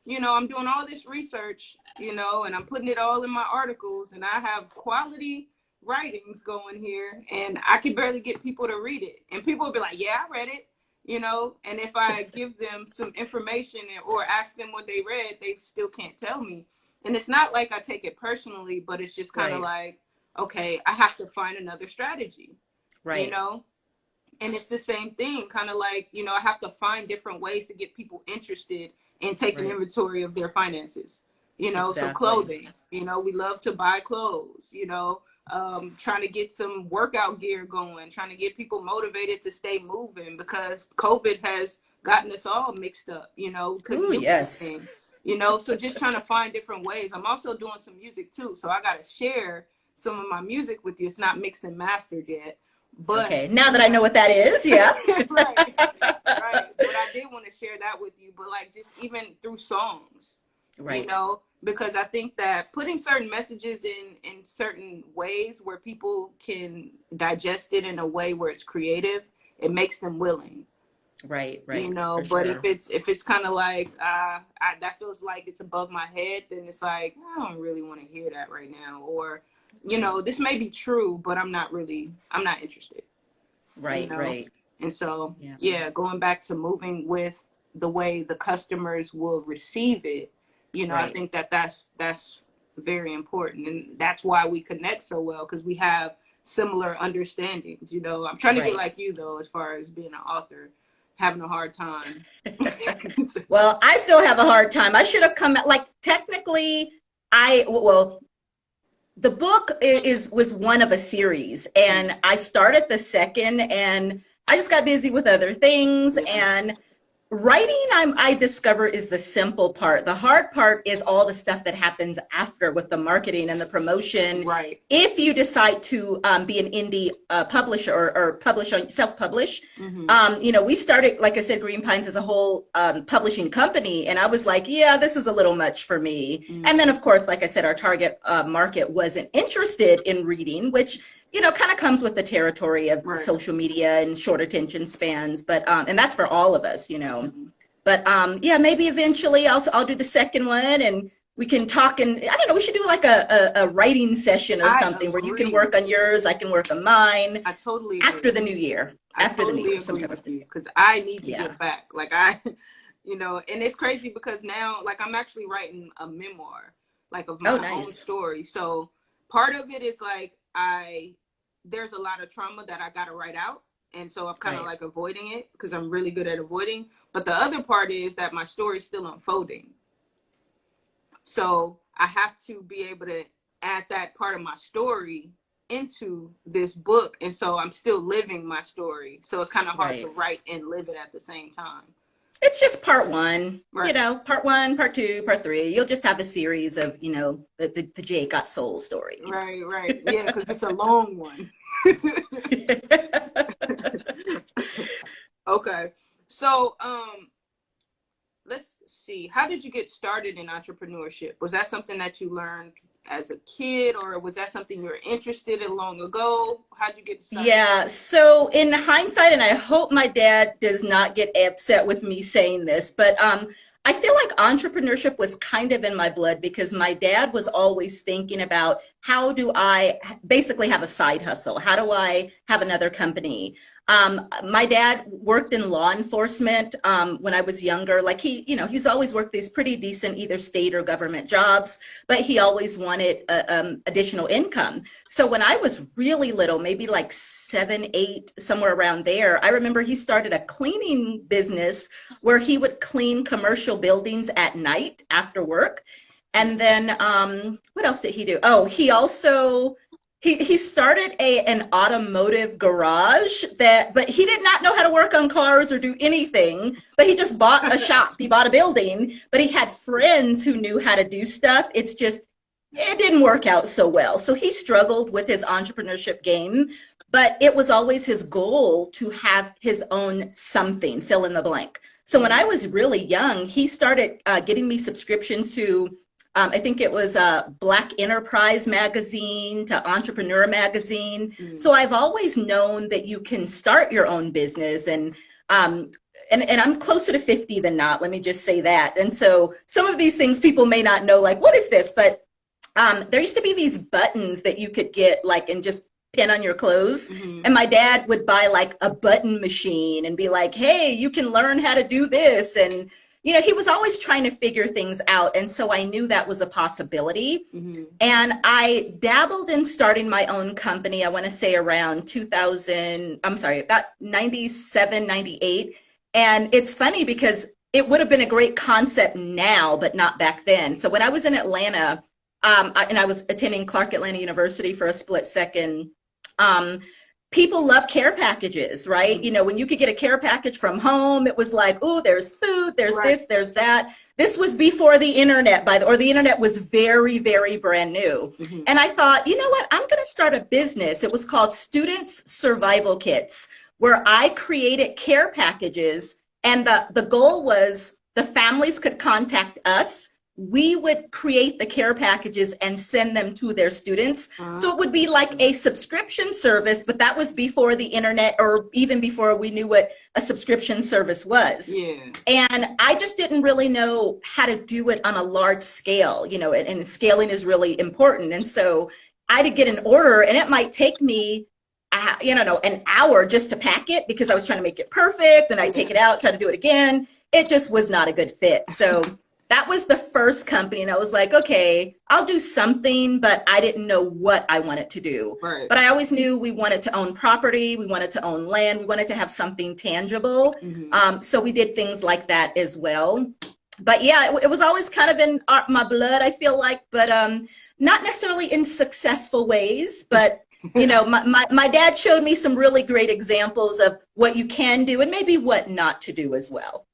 you know, I'm doing all this research, you know, and I'm putting it all in my articles, and I have quality writings going here, and I can barely get people to read it. And people will be like, yeah, I read it, you know, and if I give them some information or ask them what they read, they still can't tell me. And it's not like I take it personally, but it's just kind of like, okay, I have to find another strategy, you know? And it's the same thing, kind of like, you know, I have to find different ways to get people interested in taking inventory of their finances, you know. So clothing, you know, we love to buy clothes, you know, trying to get some workout gear going, trying to get people motivated to stay moving, because COVID has gotten us all mixed up, you know. Ooh, yes. You know, so just trying to find different ways. I'm also doing some music too, so I got to share some of my music with you. It's not mixed and mastered yet. But okay, now that I know what that is, yeah. right. But I did want to share that with you, but like just even through songs, you know, because I think that putting certain messages in certain ways where people can digest it in a way where it's creative, it makes them willing. Right. You know, but if it's kind of like that feels like it's above my head, then it's like I don't really want to hear that right now, or you know, this may be true, but I'm not interested. Right, you know? right. And so, yeah, going back to moving with the way the customers will receive it, you know, I think that's very important. And that's why we connect so well, because we have similar understandings. You know, I'm trying to get like you, though, as far as being an author, having a hard time. Well, I still have a hard time. I should have come, like, technically, the book was one of a series, and I started the second, and I just got busy with other things. And writing, I discover, is the simple part. The hard part is all the stuff that happens after with the marketing and the promotion. Right. If you decide to be an indie publisher or publish on self-publish, you know, we started, like I said, Green Pines as a whole publishing company, and I was like, yeah, this is a little much for me. And then, of course, like I said, our target market wasn't interested in reading, which, you know, kind of comes with the territory of social media and short attention spans. But and that's for all of us, you know. But yeah, maybe eventually I'll do the second one, and we can talk. And I don't know, we should do like a writing session or something where you can work on yours, I can work on mine. I totally agree. After the new year. After the new year, some kind of thing. Because I need to get back. Like you know, and it's crazy because now, like, I'm actually writing a memoir, like, of my own story. So part of it is like there's a lot of trauma that I got to write out. And so I'm kind of like avoiding it because I'm really good at avoiding. But the other part is that my story is still unfolding. So I have to be able to add that part of my story into this book. And so I'm still living my story. So it's kind of hard to write and live it at the same time. It's just part one, you know, part one, part two, part three. You'll just have a series of, you know, the Jay Got Soul story. Right. Yeah, because it's a long one. Okay. So let's see. How did you get started in entrepreneurship? Was that something that you learned as a kid, or was that something you were interested in long ago? How'd you get started? Yeah, so in hindsight, and I hope my dad does not get upset with me saying this, but I feel like entrepreneurship was kind of in my blood because my dad was always thinking about how do I basically have a side hustle? How do I have another company? My dad worked in law enforcement when I was younger. Like he's always worked these pretty decent either state or government jobs, but he always wanted additional income. So when I was really little, maybe like 7, 8, somewhere around there, I remember he started a cleaning business where he would clean commercial buildings at night after work. And then what else did he do? Oh, he also he started an automotive garage but he did not know how to work on cars or do anything, but he just bought a shop. He bought a building, but he had friends who knew how to do stuff. It's just, it didn't work out so well. So he struggled with his entrepreneurship game, but it was always his goal to have his own something, fill in the blank. So when I was really young, he started getting me subscriptions to I think it was Black Enterprise magazine to Entrepreneur magazine. So I've always known that you can start your own business, and I'm closer to 50 than not, let me just say that. And so some of these things people may not know, like, what is this? But there used to be these buttons that you could get like and just pin on your clothes. And my dad would buy like a button machine and be like, hey, you can learn how to do this. And he was always trying to figure things out. And so I knew that was a possibility. And I dabbled in starting my own company, I want to say around about 97, 98. And it's funny because it would have been a great concept now, but not back then. So when I was in Atlanta, and I was attending Clark Atlanta University for a split second, people love care packages, right? When you could get a care package from home, it was like, oh, there's food, there's this, there's that. This was before the internet, or the internet was very, very brand new. And I thought, you know what, I'm going to start a business. It was called Students Survival Kits, where I created care packages. And the goal was the families could contact us. We would create the care packages and send them to their students. So it would be like a subscription service, but that was before the internet, or even before we knew what a subscription service was. And I just didn't really know how to do it on a large scale, and scaling is really important. And so I had to get an order, and it might take me an hour just to pack it because I was trying to make it perfect, and I take it out, try to do it again. It just was not a good fit. So that was the first company, and I was like, okay, I'll do something, but I didn't know what I wanted to do. But I always knew we wanted to own property, we wanted to own land, we wanted to have something tangible. So we did things like that as well. But yeah, it was always kind of in my blood, I feel like, but not necessarily in successful ways, but my dad showed me some really great examples of what you can do and maybe what not to do as well.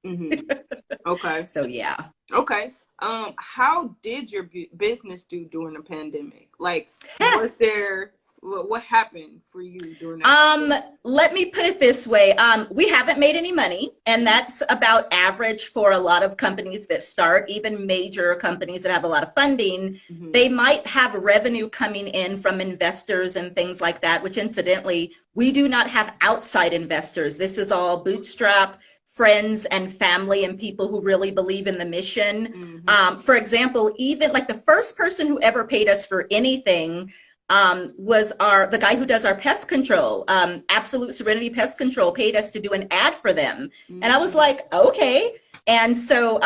Okay. So yeah. Okay. How did your business do during the pandemic? Like, was there, what happened for you during that? Let me put it this way. We haven't made any money, and that's about average for a lot of companies that start, even major companies that have a lot of funding. They might have revenue coming in from investors and things like that, which incidentally, we do not have outside investors. This is all bootstrap, friends and family and people who really believe in the mission. For example, even like the first person who ever paid us for anything was the guy who does our pest control. Absolute Serenity Pest Control paid us to do an ad for them. And I was like, okay. And so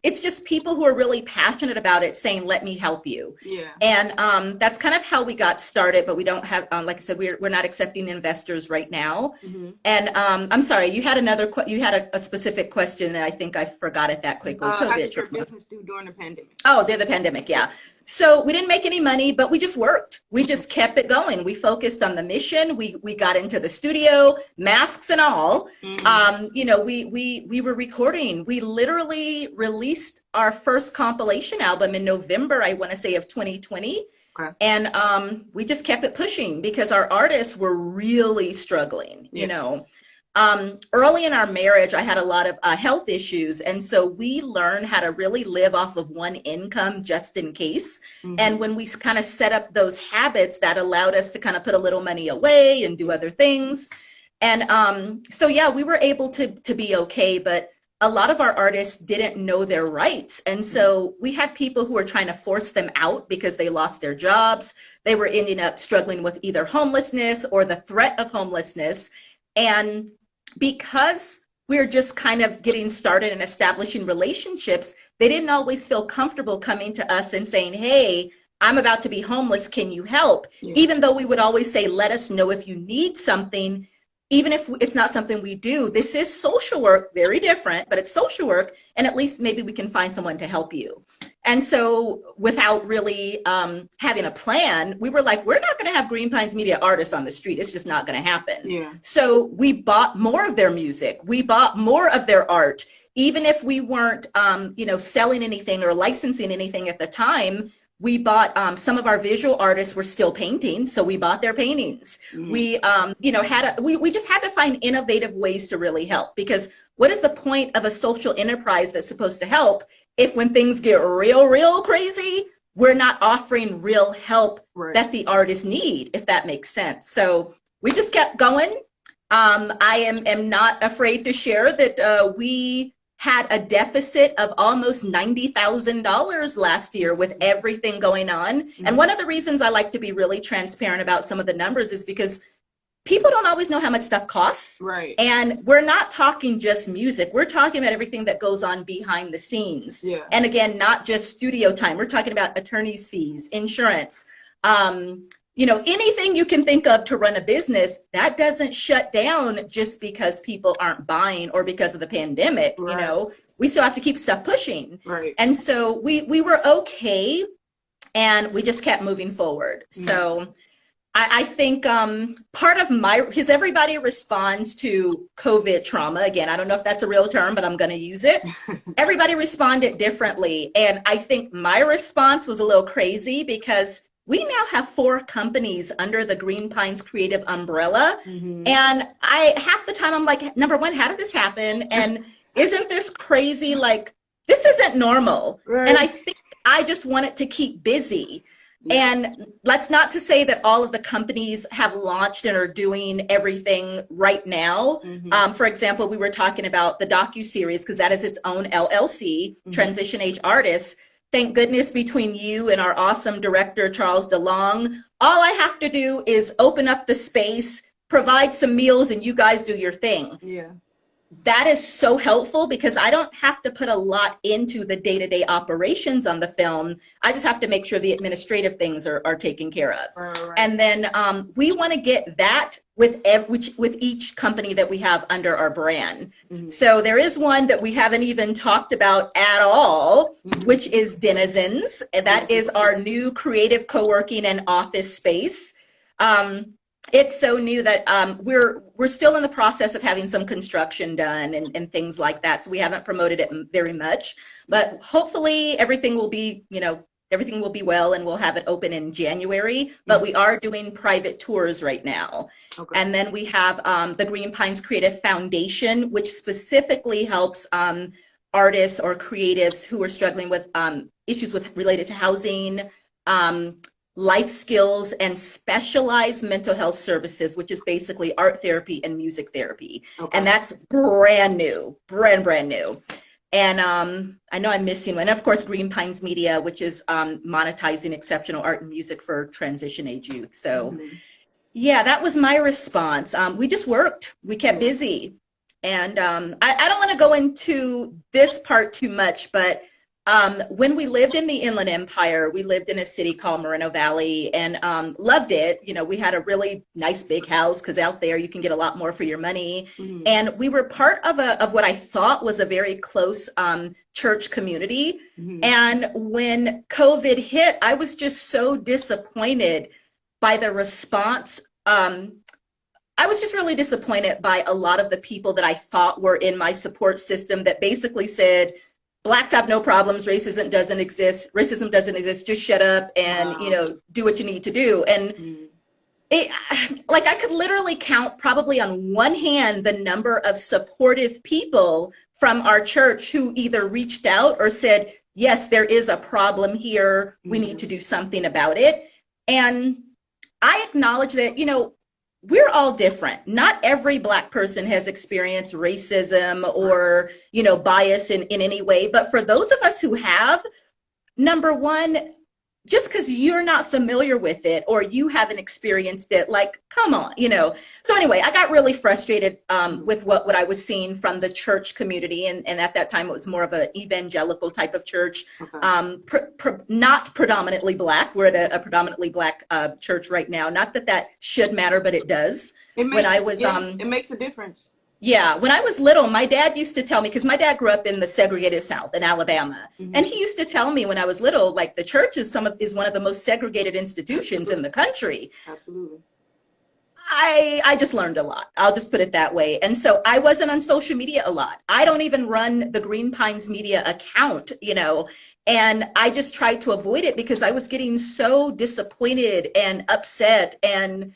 it's just people who are really passionate about it saying, let me help you. And that's kind of how we got started, but we don't have, like I said, we're not accepting investors right now. And I'm sorry, you had a specific question, and I think I forgot it that quickly. How did your business do during the pandemic? Oh, the pandemic, yeah. So we didn't make any money, but we just worked. We just kept it going. We focused on the mission. We got into the studio, masks and all. We were recording. We literally released our first compilation album in November, I want to say, of 2020. And we just kept it pushing because our artists were really struggling, Early in our marriage, I had a lot of health issues. And so we learned how to really live off of one income just in case. And when we kind of set up those habits, that allowed us to kind of put a little money away and do other things. And so, yeah, we were able to be okay. But a lot of our artists didn't know their rights. And so we had people who were trying to force them out because they lost their jobs. They were ending up struggling with either homelessness or the threat of homelessness. And because we're just kind of getting started and establishing relationships, they didn't always feel comfortable coming to us and saying, hey, I'm about to be homeless, can you help? Yeah. Even though we would always say, let us know if you need something, even if it's not something we do. This is social work, very different, but it's social work, and at least maybe we can find someone to help you. And so without really having a plan, we were like, we're not going to have Green Pines Media artists on the street. It's just not going to happen. Yeah. So we bought more of their music. We bought more of their art. Even if we weren't, selling anything or licensing anything at the time, we bought some of our visual artists were still painting, so we bought their paintings. We, we just had to find innovative ways to really help, because what is the point of a social enterprise that's supposed to help if when things get real crazy, we're not offering real help that the artists need, if that makes sense. So we just kept going. I am not afraid to share that we had a deficit of almost $90,000 last year with everything going on. And one of the reasons I like to be really transparent about some of the numbers is because people don't always know how much stuff costs. Right. And we're not talking just music. We're talking about everything that goes on behind the scenes. Yeah. And again, not just studio time. We're talking about attorney's fees, insurance, anything you can think of to run a business. That doesn't shut down just because people aren't buying or because of the pandemic. Right. We still have to keep stuff pushing. Right. And so we were okay, and we just kept moving forward. Mm-hmm. So I think part of because everybody responds to COVID trauma. Again, I don't know if that's a real term, but I'm going to use it. Everybody responded differently. And I think my response was a little crazy because we now have 4 companies under the Green Pines Creative umbrella. Mm-hmm. And half the time I'm like, number one, how did this happen? And isn't this crazy? Like, this isn't normal. Right. And I think I just wanted to keep busy. Yeah. And that's not to say that all of the companies have launched and are doing everything right now. Mm-hmm. For example, we were talking about the docuseries, because that is its own LLC, mm-hmm. Transition Age Artists. Thank goodness between you and our awesome director, Charles DeLong, all I have to do is open up the space, provide some meals, and you guys do your thing. Yeah. That is so helpful because I don't have to put a lot into the day-to-day operations on the film. I just have to make sure the administrative things are taken care of. Right. And then we want to get that with each company that we have under our brand. Mm-hmm. So there is one that we haven't even talked about at all, mm-hmm. which is Denizens. And that is our new creative co-working and office space. It's so new that we're still in the process of having some construction done and things like that. So we haven't promoted it very much, but hopefully everything will be well, and we'll have it open in January. But we are doing private tours right now. Okay. And then we have the Green Pines Creative Foundation, which specifically helps artists or creatives who are struggling with issues related to housing, life skills, and specialized mental health services, which is basically art therapy and music therapy. Okay. And that's brand new. And I know I'm missing one. And of course, Green Pines Media, which is monetizing exceptional art and music for transition age youth. So mm-hmm. yeah, that was my response. We just worked. We kept busy. And I don't want to go into this part too much, but when we lived in the Inland Empire, we lived in a city called Moreno Valley, and loved it. We had a really nice big house because out there you can get a lot more for your money. Mm-hmm. And we were part of what I thought was a very close church community. Mm-hmm. And when COVID hit, I was just so disappointed by the response. I was just really disappointed by a lot of the people that I thought were in my support system that basically said, Blacks have no problems. Racism doesn't exist. Just shut up and, do what you need to do. And like I could literally count probably on one hand the number of supportive people from our church who either reached out or said, yes, there is a problem here. We need to do something about it. And I acknowledge that, we're all different. Not every Black person has experienced racism or, bias in any way. But for those of us who have, number one, just because you're not familiar with it or you haven't experienced it, like, come on, So anyway, I got really frustrated with what I was seeing from the church community. And at that time, it was more of an evangelical type of church, not predominantly Black. We're at a predominantly Black church right now. Not that should matter, but it does. It makes a difference. Yeah, when I was little, my dad used to tell me, because my dad grew up in the segregated South in Alabama, and he used to tell me when I was little, like, the church is one of the most segregated institutions in the country. Absolutely. I just learned a lot. I'll just put it that way. And so I wasn't on social media a lot. I don't even run the Green Pines Media account, and I just tried to avoid it because I was getting so disappointed and upset, and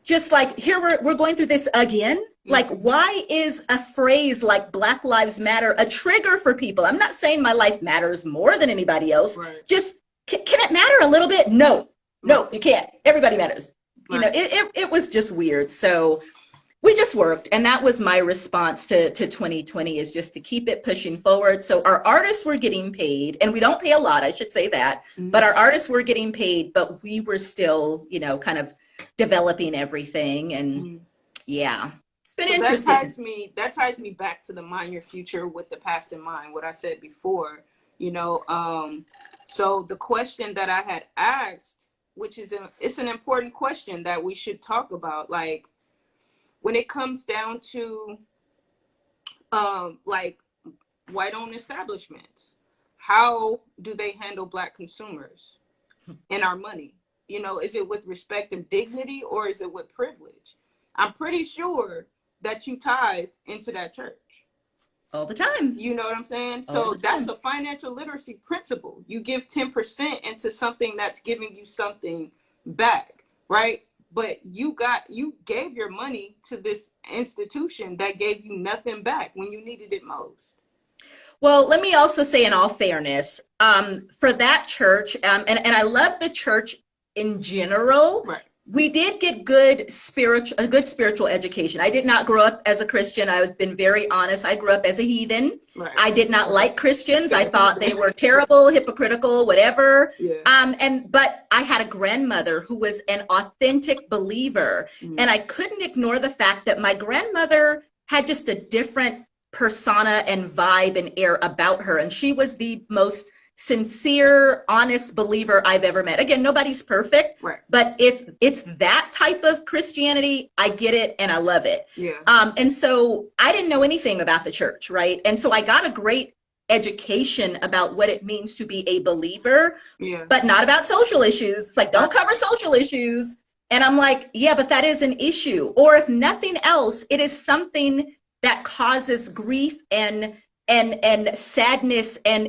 just like, here we're going through this again. Like, why is a phrase like Black Lives Matter a trigger for people? I'm not saying my life matters more than anybody else. Right. Just, can it matter a little bit? No, you can't. Everybody matters. Right. It was just weird. So we just worked. And that was my response to 2020, is just to keep it pushing forward. So our artists were getting paid, and we don't pay a lot, I should say that, but our artists were getting paid, but we were still, kind of developing everything. And yeah. Been interesting. That ties me back to the Mind Your Future with the Past in Mind, what I said before, so the question that I had asked, which is it's an important question that we should talk about, like, when it comes down to like white-owned establishments, how do they handle Black consumers and our money? Is it with respect and dignity, or is it with privilege? I'm pretty sure that you tithe into that church all the time. You know what I'm saying? So that's a financial literacy principle. You give 10% into something that's giving you something back, right? But you gave your money to this institution that gave you nothing back when you needed it most. Well, let me also say, in all fairness, for that church, and I love the church in general. Right. We did get a good spiritual education. I did not grow up as a Christian. I've been very honest. I grew up as a heathen. Right. I did not like Christians. I thought they were terrible, hypocritical, whatever. Yeah. But I had a grandmother who was an authentic believer. And I couldn't ignore the fact that my grandmother had just a different persona and vibe and air about her. And she was the most sincere, honest believer I've ever met. Again, nobody's perfect, right? But if it's that type of Christianity, I get it and I love it. Yeah. And so I didn't know anything about the church, right? And so I got a great education about what it means to be a believer, but not about social issues. It's like, don't cover social issues. And I'm like, yeah, but that is an issue. Or if nothing else, it is something that causes grief and sadness and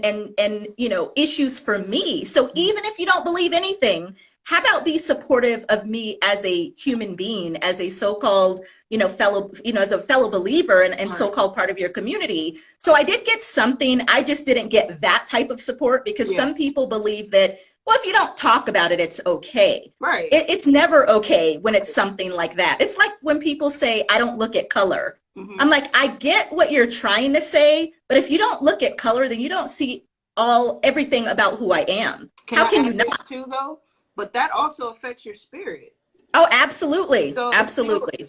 issues for me. So even if you don't believe anything, how about be supportive of me as a human being, as a so-called, fellow, as a fellow believer and so-called part of your community. So I did get something. I just didn't get that type of support because some people believe that, well, if you don't talk about it, it's okay. Right. It's never okay when it's something like that. It's like when people say, I don't look at color. Mm-hmm. I'm like, I get what you're trying to say, but if you don't look at color, then you don't see everything about who I am. How can you not? Too, though? But that also affects your spirit. Oh, absolutely. So absolutely.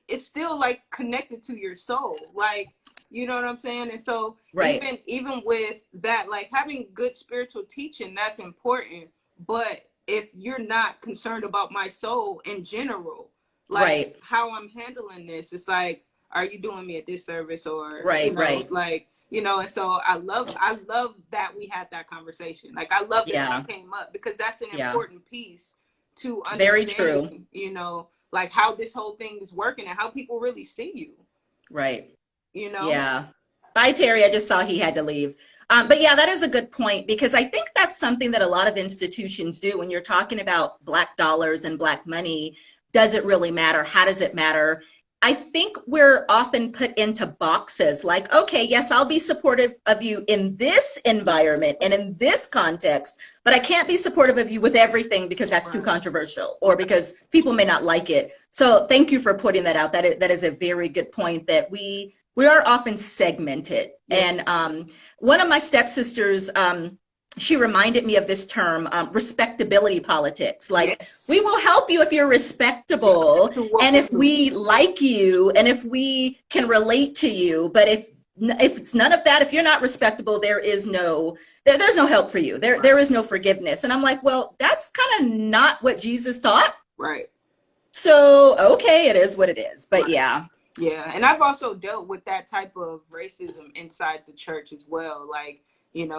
It's still like connected to your soul. Like, you know what I'm saying? And so even with that, like having good spiritual teaching, that's important. But if you're not concerned about my soul in general, like how I'm handling this, it's like, are you doing me a disservice or like, and so I love that we had that conversation. Like I love that came up because that's an important piece to understand, very true. Like how this whole thing is working and how people really see you. Right. Yeah. Bye, Terry. I just saw he had to leave. But yeah, that is a good point because I think that's something that a lot of institutions do when you're talking about Black dollars and Black money. does it really matter? How does it matter? I think we're often put into boxes like, okay, yes, I'll be supportive of you in this environment and in this context, but I can't be supportive of you with everything because that's too Right. controversial or because people may not like it. So thank you for putting that out. That is a very good point, that we are often segmented. Yeah. And one of my stepsisters, she reminded me of this term, respectability politics. Like, Yes. we will help you if you're Yeah. respectable To what and we if do. we like you and if we can relate to you. But if it's none of that, if you're not respectable, there's no help for you. There Right. there is no forgiveness. And I'm like, well, that's kind of not what Jesus taught. Right. So okay, it is what it is. But Right. yeah. Yeah, and I've also dealt with that type of racism inside the church as well. Like,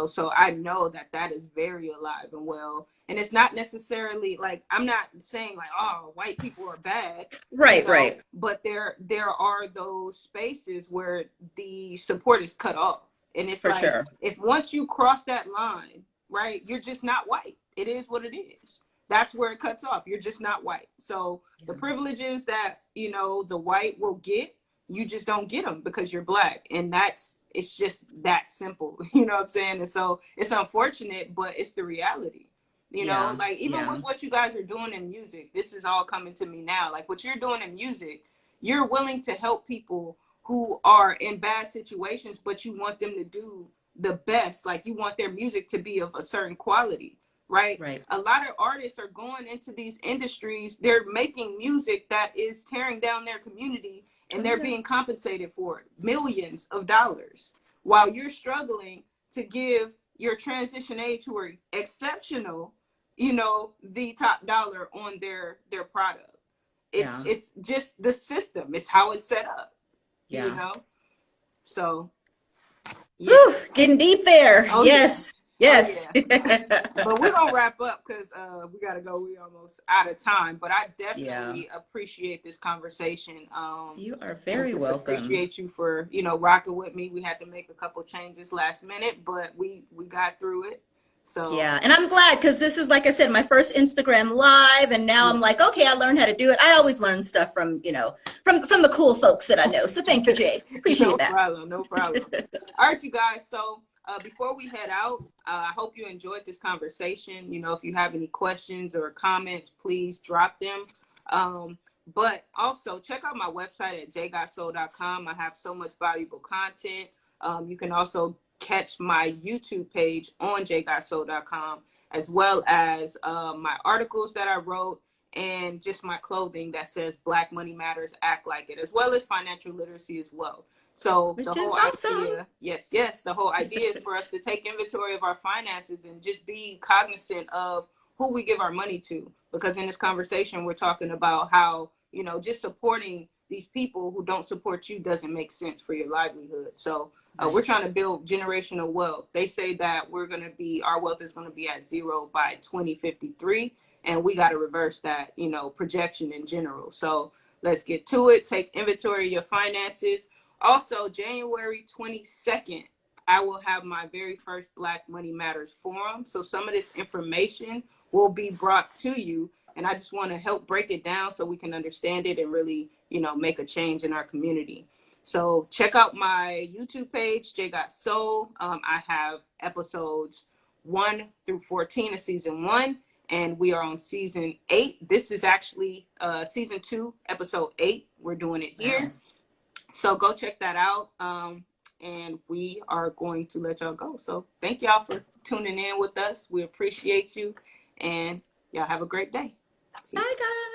so I know that that is very alive and well. And it's not necessarily like, I'm not saying like, oh, white people are bad, Right. but there are those spaces where the support is cut off. And it's For like, sure. if once you cross that line, right, you're just not white. It is what it is. That's where it cuts off. You're just not white. So the privileges that, the white will get, you just don't get them because you're black. And it's just that simple. You know what I'm saying? And so it's unfortunate, but it's the reality. Yeah. Like even Yeah. with what you guys are doing in music, this is all coming to me now. Like what you're doing in music, you're willing to help people who are in bad situations, but you want them to do the best. Like you want their music to be of a certain quality, right? Right. A lot of artists are going into these industries, they're making music that is tearing down their community, and they're being compensated for it, millions of dollars, while you're struggling to give your transition age who are exceptional, the top dollar on their product. Yeah. It's just the system. It's how it's set up. Yeah. So yeah. Whew, getting deep there. Oh, yes. yeah. Yes. Oh, yeah. But we're gonna wrap up because we gotta go. We almost out of time. But I definitely appreciate this conversation. You are very welcome. Appreciate you for rocking with me. We had to make a couple changes last minute, but we got through it. So yeah, and I'm glad because this is, like I said, my first Instagram live, and now I'm like, okay, I learned how to do it. I always learn stuff from from the cool folks that I know. So thank you, Jay. Appreciate that. No problem. All right, you guys. So before we head out, I hope you enjoyed this conversation. If you have any questions or comments, please drop them. But also check out my website at jgotsoul.com. I have so much valuable content. You can also catch my YouTube page on jgotsoul.com, as well as my articles that I wrote and just my clothing that says Black Money Matters, Act Like It, as well as financial literacy as well. So Which the whole awesome. idea, yes, the whole idea is for us to take inventory of our finances and just be cognizant of who we give our money to. Because in this conversation, we're talking about how, just supporting these people who don't support you doesn't make sense for your livelihood. So we're trying to build generational wealth. They say that our wealth is going to be at zero by 2053. And we got to reverse that, projection in general. So let's get to it. Take inventory of your finances. Also, January 22nd, I will have my very first Black Money Matters forum. So some of this information will be brought to you. And I just want to help break it down so we can understand it and really, make a change in our community. So check out my YouTube page, J Got Soul. I have episodes 1 through 14 of season 1, and we are on season 8. This is actually season 2, episode 8. We're doing it here. Wow. So go check that out. And we are going to let y'all go. So thank y'all for tuning in with us. We appreciate you. And y'all have a great day. Bye, guys.